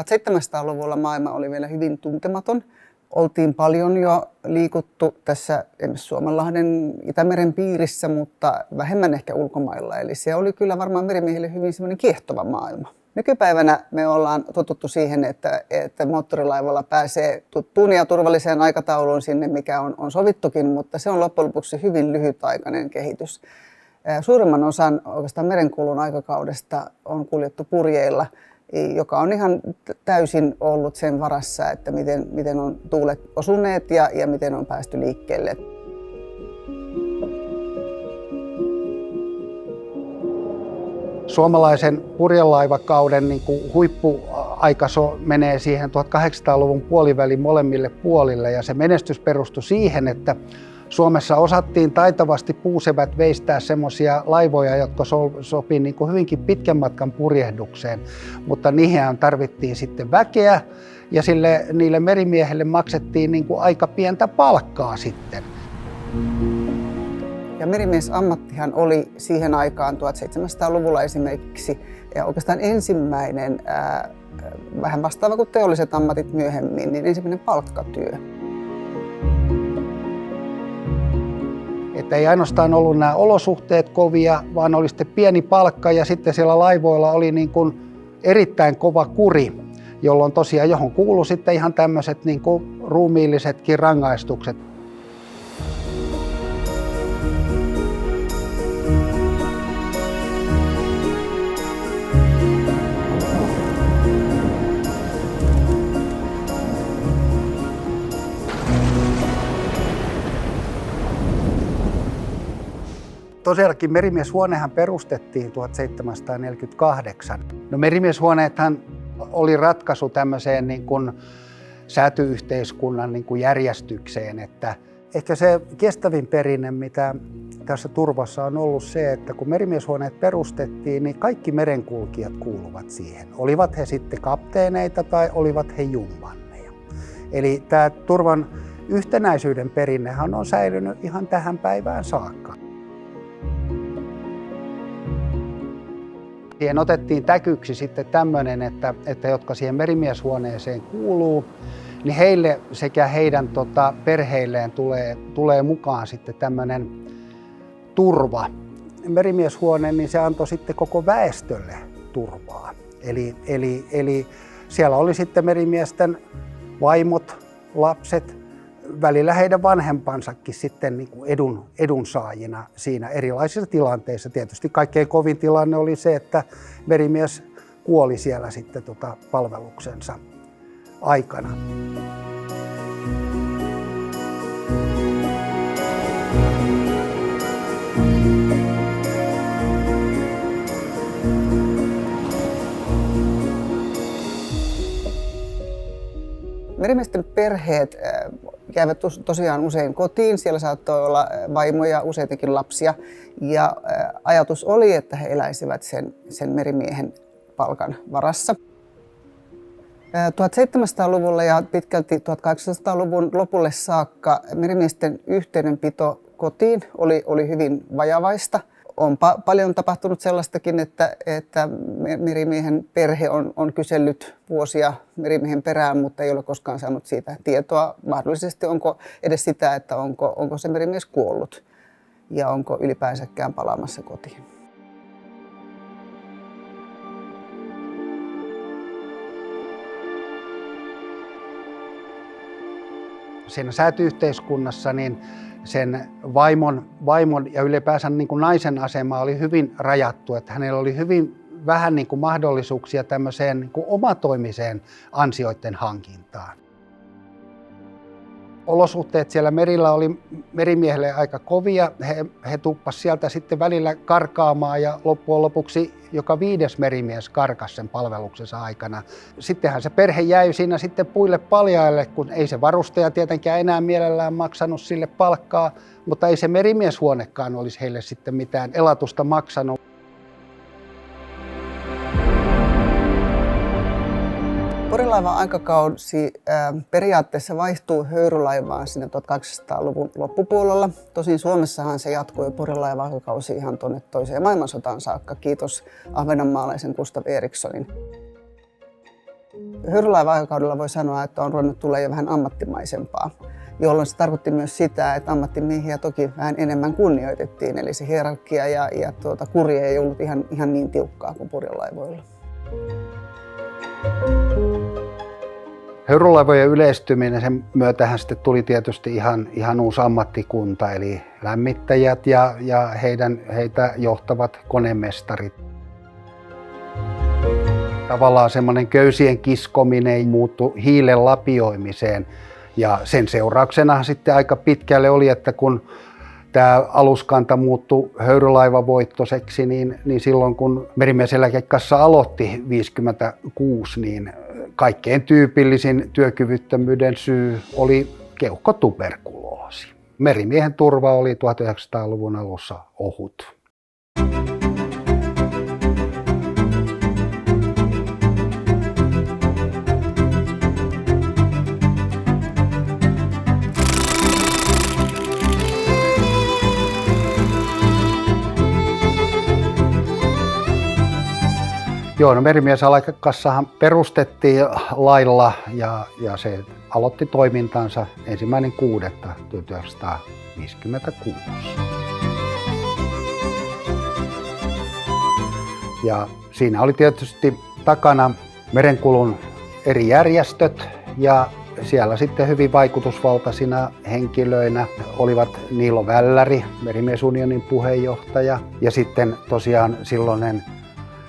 1700-luvulla maailma oli vielä hyvin tuntematon. Oltiin paljon jo liikuttu tässä Suomenlahden Itämeren piirissä, mutta vähemmän ehkä ulkomailla. Eli se oli kyllä varmaan merimiehille hyvin semmoinen kiehtova maailma. Nykypäivänä me ollaan totuttu siihen, että moottorilaivalla pääsee tuttuun ja turvalliseen aikatauluun sinne, mikä on sovittukin, mutta se on loppujen lopuksi hyvin lyhytaikainen kehitys. Suurimman osan oikeastaan merenkulun aikakaudesta on kuljettu purjeilla, joka on ihan täysin ollut sen varassa, että miten on tuulet osuneet ja miten on päästy liikkeelle. Suomalaisen purjelaivakauden huippuaikaso menee siihen 1800-luvun puolivälin molemmille puolille ja se menestys perustui siihen, että Suomessa osattiin taitavasti puusevät veistää semmoisia laivoja, jotka sopii hyvinkin pitkän matkan purjehdukseen, mutta niihin tarvittiin sitten väkeä ja niille merimiehille maksettiin aika pientä palkkaa sitten. Ja merimiesammattihan oli siihen aikaan 1700-luvulla esimerkiksi ja oikeastaan ensimmäinen, vähän vastaava kuin teolliset ammatit myöhemmin, niin ensimmäinen palkkatyö. Että ei ainoastaan ollut nämä olosuhteet kovia, vaan oli sitten pieni palkka ja sitten siellä laivoilla oli erittäin kova kuri, jolloin tosiaan johon kuului sitten ihan tämmöiset ruumiillisetkin rangaistukset. Tosiaankin merimieshuonehan perustettiin 1748. No merimieshuoneethan oli ratkaisu tämmöiseen sääty-yhteiskunnan järjestykseen, että ehkä se kestävin perinne, mitä tässä turvassa on ollut se, että kun merimieshuoneet perustettiin, niin kaikki merenkulkijat kuuluvat siihen. Olivat he sitten kapteeneita tai olivat he jummanneja. Eli tämä turvan yhtenäisyyden perinnehän on säilynyt ihan tähän päivään saakka. Siihen otettiin täkyksi sitten tämmöinen, että jotka siihen merimieshuoneeseen kuuluu, niin heille sekä heidän perheilleen tulee mukaan sitten tämmöinen turva. Merimieshuone, niin se antoi sitten koko väestölle turvaa. Eli siellä oli sitten merimiesten vaimot, lapset, välillä heidän vanhempansakin sitten edunsaajina siinä erilaisissa tilanteissa. Tietysti kaikkein kovin tilanne oli se, että merimies kuoli siellä sitten palveluksensa aikana. Merimiesten perheet jäivät tosiaan usein kotiin. Siellä saattoi olla vaimoja, useitakin lapsia. Ja ajatus oli, että he eläisivät sen merimiehen palkan varassa. 1700-luvulla ja pitkälti 1800-luvun lopulle saakka merimiesten yhteydenpito kotiin oli hyvin vajavaista. On paljon tapahtunut sellaistakin, että merimiehen perhe on kysellyt vuosia merimiehen perään, mutta ei ole koskaan saanut siitä tietoa. Mahdollisesti onko edes sitä, että onko se merimies kuollut ja onko ylipäänsäkään palaamassa kotiin. Siinä sääty-yhteiskunnassa niin sen vaimon ja ylipäänsä naisen asema oli hyvin rajattu, että hänellä oli hyvin vähän mahdollisuuksia tämmöiseen omatoimiseen ansioiden hankintaan. Olosuhteet siellä merillä oli merimiehelle aika kovia. He tuppasivat sieltä sitten välillä karkaamaan ja loppujen lopuksi joka 5. merimies karkasi sen palveluksensa aikana. Sittenhän se perhe jäi siinä sitten puille paljaille, kun ei se varustaja tietenkään enää mielellään maksanut sille palkkaa, mutta ei se merimieshuonekaan olisi heille sitten mitään elatusta maksanut. Porilaivan aikakausi periaatteessa vaihtuu höyrylaivaan sinne 1800-luvun loppupuolella. Tosin Suomessahan se jatkui porilaivan aikakausi ihan tuonne toiseen maailmansotaan saakka. Kiitos ahvenanmaalaisen Gustav Erikssonin. Höyrylaiva-aikakaudella voi sanoa, että on ruvennut tulla jo vähän ammattimaisempaa, jolloin se tarkoitti myös sitä, että ammattimiehiä toki vähän enemmän kunnioitettiin, eli se hierarkia ja kuri ei ollut ihan niin tiukkaa kuin purjelaivoilla. Höyrylaivojen yleistyminen, sen myötähän sitten tuli tietysti ihan uusi ammattikunta, eli lämmittäjät ja heitä johtavat konemestarit. Tavallaan semmoinen köysien kiskominen muuttui hiilen lapioimiseen ja sen seurauksena sitten aika pitkälle oli, että kun tämä aluskanta muuttui höyrylaivavoittoiseksi, niin silloin kun Merimieseläkekassa aloitti 1956, niin kaikkein tyypillisin työkyvyttömyyden syy oli keuhkotuberkuloosi. Merimiehen turva oli 1900-luvun alussa ohut. Joo, no Merimieseläkekassahan perustettiin lailla ja se aloitti toimintansa 1.6.1956. Ja siinä oli tietysti takana merenkulun eri järjestöt ja siellä sitten hyvin vaikutusvaltaisina henkilöinä olivat Niilo Välläri, Merimiesunionin puheenjohtaja ja sitten tosiaan silloinen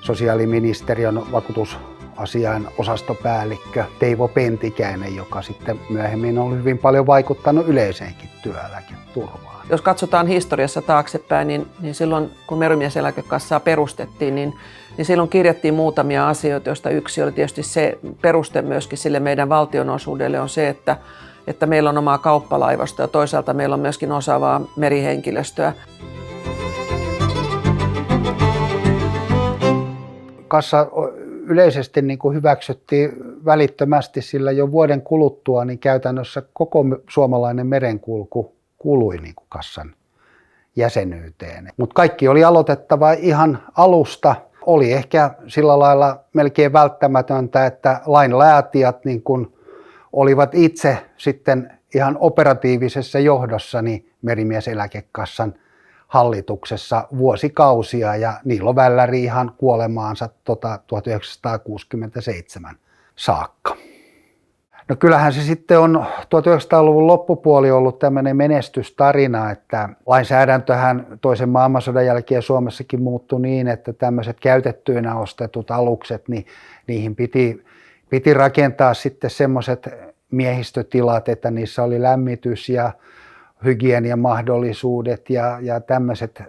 sosiaaliministeriön vakuutusasiain osastopäällikkö Teivo Pentikäinen, joka sitten myöhemmin on hyvin paljon vaikuttanut yleiseenkin työeläketurvaan. Jos katsotaan historiassa taaksepäin, niin silloin kun Merimieseläkekassaa perustettiin, niin silloin kirjattiin muutamia asioita, joista yksi oli tietysti se peruste myöskin sille meidän valtionosuudelle on se, että meillä on omaa kauppalaivastoa ja toisaalta meillä on myöskin osaavaa merihenkilöstöä. Kassa yleisesti niin kuin hyväksyttiin välittömästi, sillä jo vuoden kuluttua niin käytännössä koko suomalainen merenkulku kuului niin kuin kassan jäsenyyteen. Mutta kaikki oli aloitettava ihan alusta. Oli ehkä sillä lailla melkein välttämätöntä, että lainlaatijat niin kuin olivat itse sitten ihan operatiivisessa johdossa niin Merimieseläkekassan hallituksessa vuosikausia ja Niilo Välläri ihan kuolemaansa 1967 saakka. No kyllähän se sitten on 1900-luvun loppupuoli ollut tämmöinen menestystarina, että lainsäädäntöhän toisen maailmansodan jälkeen Suomessakin muuttui niin, että tämmöiset käytettyinä ostetut alukset, niin niihin piti rakentaa sitten semmoiset miehistötilat, että niissä oli lämmitys ja hygieniamahdollisuudet ja tämmöiset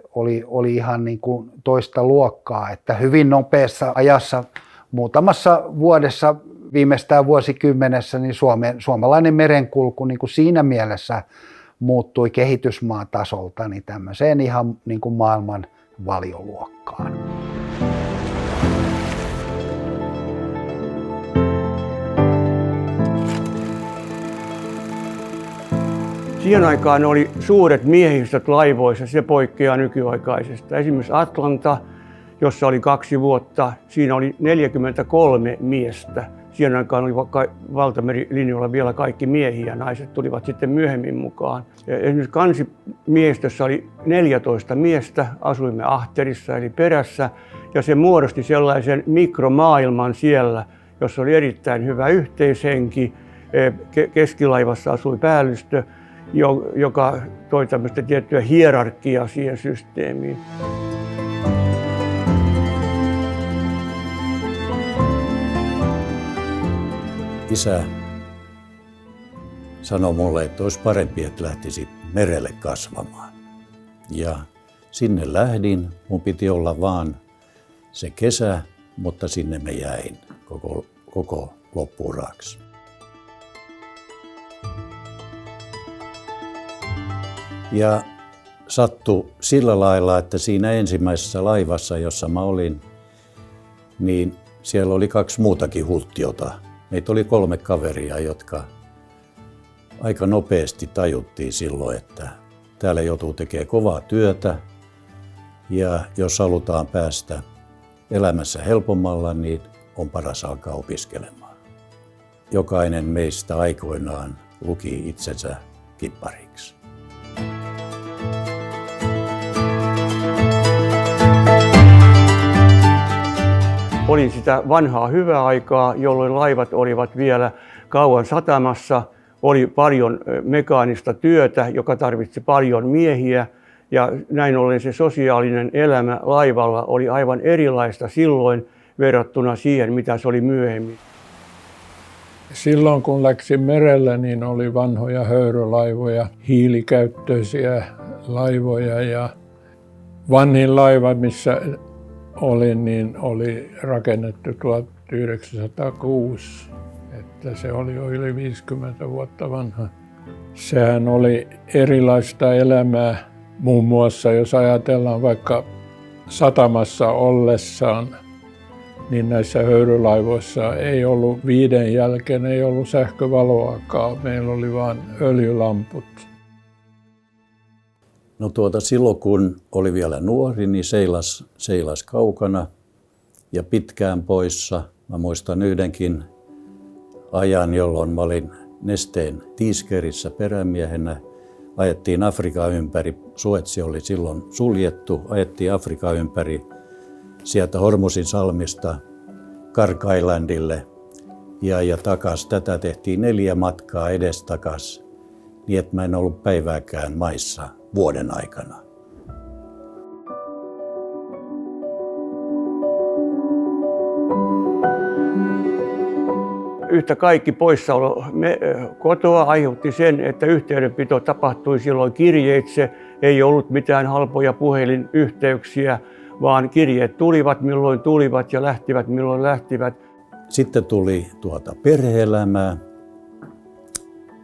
oli ihan niin kuin toista luokkaa, että hyvin nopeassa ajassa, muutamassa vuodessa, viimeistään vuosikymmenessä, niin suomalainen merenkulku niin kuin siinä mielessä muuttui kehitysmaatasolta niin tämmöiseen ihan niin kuin maailman valioluokkaan. Siihen aikaan oli suuret miehistöt laivoissa, se poikkeaa nykyaikaisesta. Esimerkiksi Atlanta, jossa oli 2 vuotta, siinä oli 43 miestä. Siihen aikaan oli valtamerilinjoilla vielä kaikki miehiä, naiset tulivat sitten myöhemmin mukaan. Ja esimerkiksi kansimiehistössä oli 14 miestä, asuimme ahterissa eli perässä, ja se muodosti sellaisen mikromaailman siellä, jossa oli erittäin hyvä yhteishenki. Keskilaivassa asui päällystö, joka toi tämmöistä tiettyä hierarkiaa siihen systeemiin. Isä sanoi mulle, että olisi parempi, että lähtisit merelle kasvamaan. Ja sinne lähdin. Mun piti olla vaan se kesä, mutta sinne mä jäin koko loppuuraksi. Ja sattui sillä lailla, että siinä ensimmäisessä laivassa, jossa mä olin, niin siellä oli 2 muutakin hulttiota. Meitä oli 3 kaveria, jotka aika nopeasti tajuttiin silloin, että täällä joutuu tekemään kovaa työtä. Ja jos halutaan päästä elämässä helpommalla, niin on paras alkaa opiskelemaan. jokainen meistä aikoinaan luki itsensä kippariksi. Oli sitä vanhaa hyvää aikaa, jolloin laivat olivat vielä kauan satamassa. Oli paljon mekaanista työtä, joka tarvitsi paljon miehiä. Ja näin ollen se sosiaalinen elämä laivalla oli aivan erilaista silloin verrattuna siihen, mitä se oli myöhemmin. Silloin kun läksin merelle, niin oli vanhoja höyrylaivoja, hiilikäyttöisiä laivoja ja vanhin laiva, missä olin, niin oli rakennettu 1906, että se oli jo yli 50 vuotta vanha. Sehän oli erilaista elämää, muun muassa jos ajatellaan vaikka satamassa ollessaan, niin näissä höyrylaivoissa ei ollut 5 jälkeen, ei ollut sähkövaloakaan, meillä oli vain öljylamput. No silloin kun oli vielä nuori, niin seilas kaukana ja pitkään poissa. Mä muistan yhdenkin ajan, jolloin mä olin Nesteen tiiskerissä perämiehenä. Ajettiin Afrikan ympäri, Suetsi oli silloin suljettu, ajettiin Afrikan ympäri sieltä Hormusin salmista Kark Islandille ja takas. Tätä tehtiin 4 matkaa edestakas, niin että mä en ollut päivääkään maissa vuoden aikana. Yhtä kaikki poissaolo kotoa aiheutti sen, että yhteydenpito tapahtui silloin kirjeitse. Ei ollut mitään halpoja puhelinyhteyksiä, vaan kirjeet tulivat milloin tulivat ja lähtivät milloin lähtivät. Sitten tuli perhe-elämää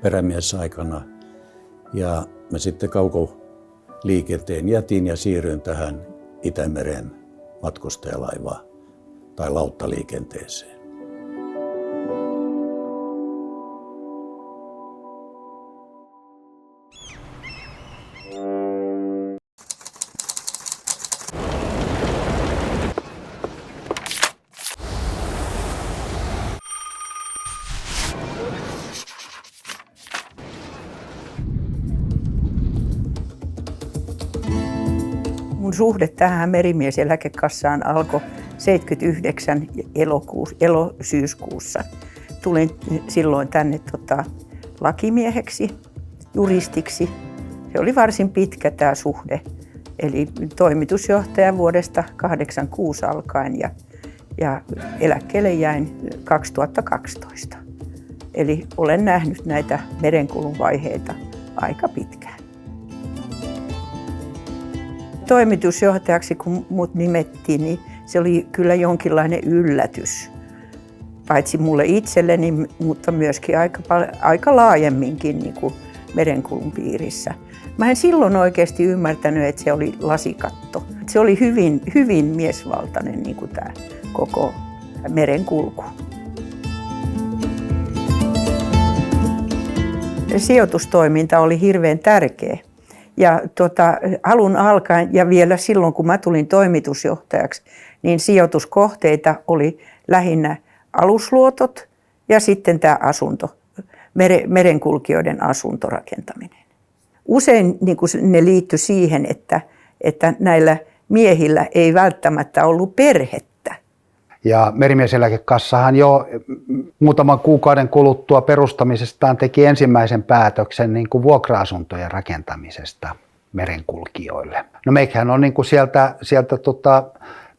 perämiesaikana ja mä sitten kaukoliikenteen jätin ja siirryin tähän Itämeren matkustajalaiva- tai lauttaliikenteeseen. Mun suhde tähän merimieseläkekassaan alkoi 79 syyskuussa. Tulin silloin tänne lakimieheksi, juristiksi. Se oli varsin pitkä tämä suhde, eli toimitusjohtaja vuodesta 1986 alkaen ja eläkkeelle jäin 2012. Eli olen nähnyt näitä merenkulun vaiheita aika pitkään. Toimitusjohtajaksi, kun mut nimettiin, niin se oli kyllä jonkinlainen yllätys. Paitsi mulle itselleni, mutta myöskin aika laajemminkin niin kuin merenkulun piirissä. Mä en silloin oikeasti ymmärtänyt, että se oli lasikatto. Se oli hyvin miesvaltainen niin kuin tämä koko merenkulku. Sijoitustoiminta oli hirveän tärkeä. Ja alun alkaen ja vielä silloin, kun mä tulin toimitusjohtajaksi, niin sijoituskohteita oli lähinnä alusluotot ja sitten tämä merenkulkijoiden asuntorakentaminen. Usein niin kuin ne liittyi siihen, että näillä miehillä ei välttämättä ollut perhettä. Ja merimieseläkekassahan jo muutaman kuukauden kuluttua perustamisestaan teki ensimmäisen päätöksen niin kuin vuokra-asuntojen rakentamisesta merenkulkijoille. No meikähän on niin kuin sieltä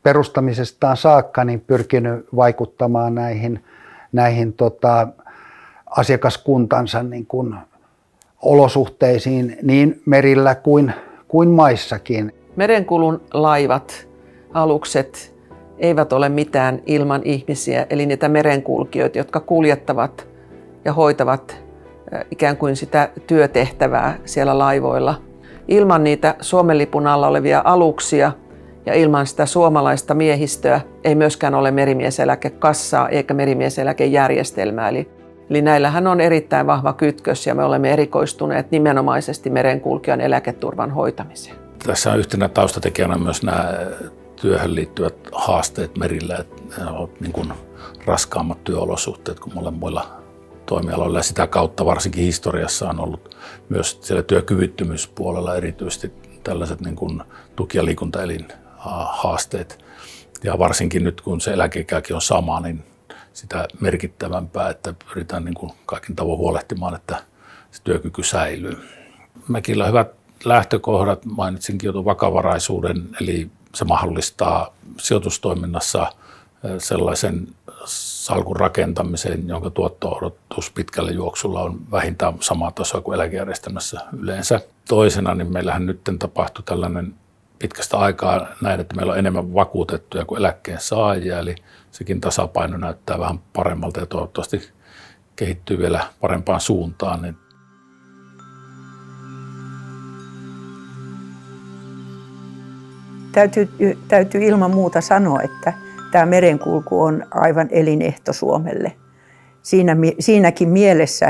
perustamisestaan saakka niin pyrkinyt vaikuttamaan näihin asiakaskuntansa niin kuin olosuhteisiin niin merillä kuin maissakin. Merenkulun laivat, alukset eivät ole mitään ilman ihmisiä, eli niitä merenkulkijoita, jotka kuljettavat ja hoitavat ikään kuin sitä työtehtävää siellä laivoilla. Ilman niitä Suomen lipun alla olevia aluksia ja ilman sitä suomalaista miehistöä ei myöskään ole merimieseläkekassaa eikä merimieseläkejärjestelmää. Eli näillähän on erittäin vahva kytkös ja me olemme erikoistuneet nimenomaisesti merenkulkijan eläketurvan hoitamiseen. Tässä on yhtenä taustatekijänä myös nämä työhön liittyvät haasteet merillä, että ne ovat niin kuin raskaammat työolosuhteet kuin muilla toimialoilla ja sitä kautta varsinkin historiassa on ollut myös siellä työkyvyttömyyspuolella erityisesti tällaiset niin kuin tuki- ja liikuntaelin haasteet. Ja varsinkin nyt kun se eläkeikäkin on sama, niin sitä merkittävämpää, että pyritään niin kuin kaikin tavoin huolehtimaan, että se työkyky säilyy. Mäkillä on hyvät lähtökohdat, mainitsinkin jo tuon vakavaraisuuden, eli se mahdollistaa sijoitustoiminnassa sellaisen salkun rakentamisen, jonka tuotto-odotus pitkällä juoksulla on vähintään samaa tasoa kuin eläkejärjestelmässä yleensä. Toisena, niin meillähän nyt tapahtui tällainen pitkästä aikaa näin, että meillä on enemmän vakuutettuja kuin eläkkeen saajia, eli sekin tasapaino näyttää vähän paremmalta ja toivottavasti kehittyy vielä parempaan suuntaan. Niin Täytyy ilman muuta sanoa, että tämä merenkulku on aivan elinehto Suomelle. Siinäkin mielessä,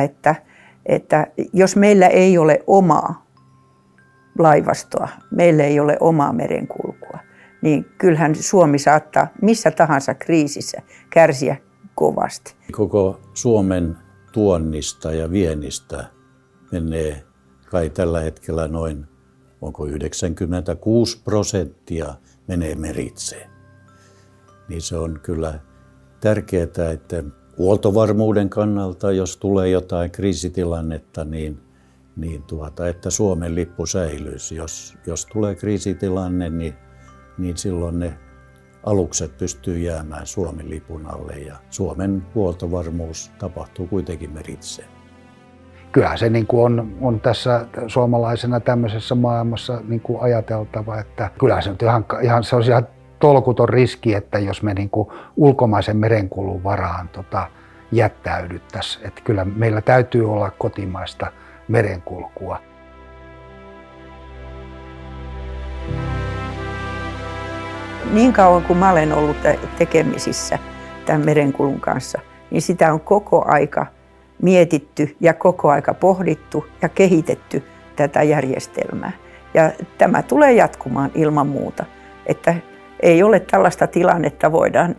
että jos meillä ei ole omaa laivastoa, meillä ei ole omaa merenkulkua, niin kyllähän Suomi saattaa missä tahansa kriisissä kärsiä kovasti. Koko Suomen tuonnista ja viennistä menee kai tällä hetkellä noin, onko 96% menee meritse. Niin se on kyllä tärkeää, että huoltovarmuuden kannalta, jos tulee jotain kriisitilannetta, että Suomen lippu säilyisi. Jos tulee kriisitilanne, niin silloin ne alukset pystyy jäämään Suomen lipun alle ja Suomen huoltovarmuus tapahtuu kuitenkin meritse. Kyllä se niin kuin on tässä suomalaisena tämmöisessä maailmassa niin kuin ajateltava, että kyllä se on se on ihan tolkuton riski, että jos me niin kuin ulkomaisen merenkulun varaan jättäydyttäisiin. Että kyllä meillä täytyy olla kotimaista merenkulkua. Niin kauan kuin mä olen ollut tekemisissä tämän merenkulun kanssa, niin sitä on koko aika mietitty ja koko aika pohdittu ja kehitetty tätä järjestelmää. Ja tämä tulee jatkumaan ilman muuta, että ei ole tällaista tilannetta,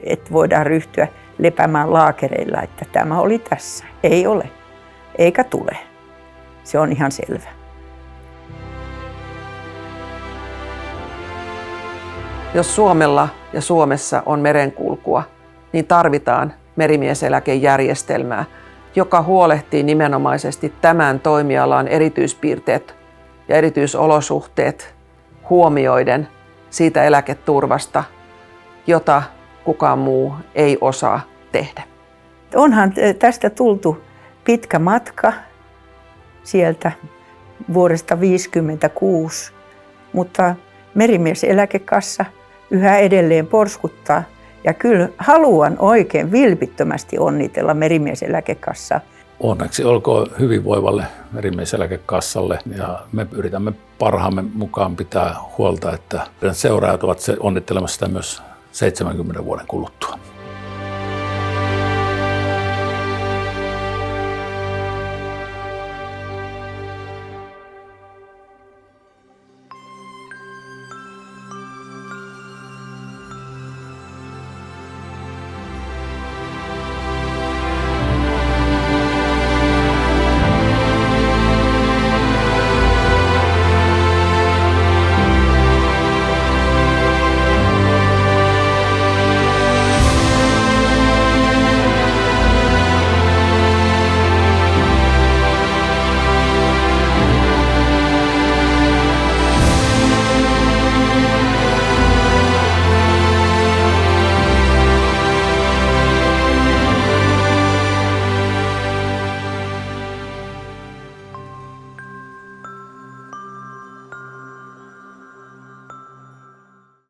että voidaan ryhtyä lepäämään laakereilla, että tämä oli tässä. Ei ole, eikä tule. Se on ihan selvä. Jos Suomella ja Suomessa on merenkulkua, niin tarvitaan merimieseläkejärjestelmää, joka huolehtii nimenomaisesti tämän toimialan erityispiirteet ja erityisolosuhteet huomioiden siitä eläketurvasta, jota kukaan muu ei osaa tehdä. Onhan tästä tultu pitkä matka sieltä vuodesta 1956, mutta Merimieseläkekassa yhä edelleen porskuttaa. Ja kyllä haluan oikein vilpittömästi onnitella Merimieseläkekassaa. onneksi olkoon hyvinvoivalle Merimieseläkekassalle ja me yritämme parhaamme mukaan pitää huolta, että seuraajat ovat onnittelemassa sitä myös 70 vuoden kuluttua.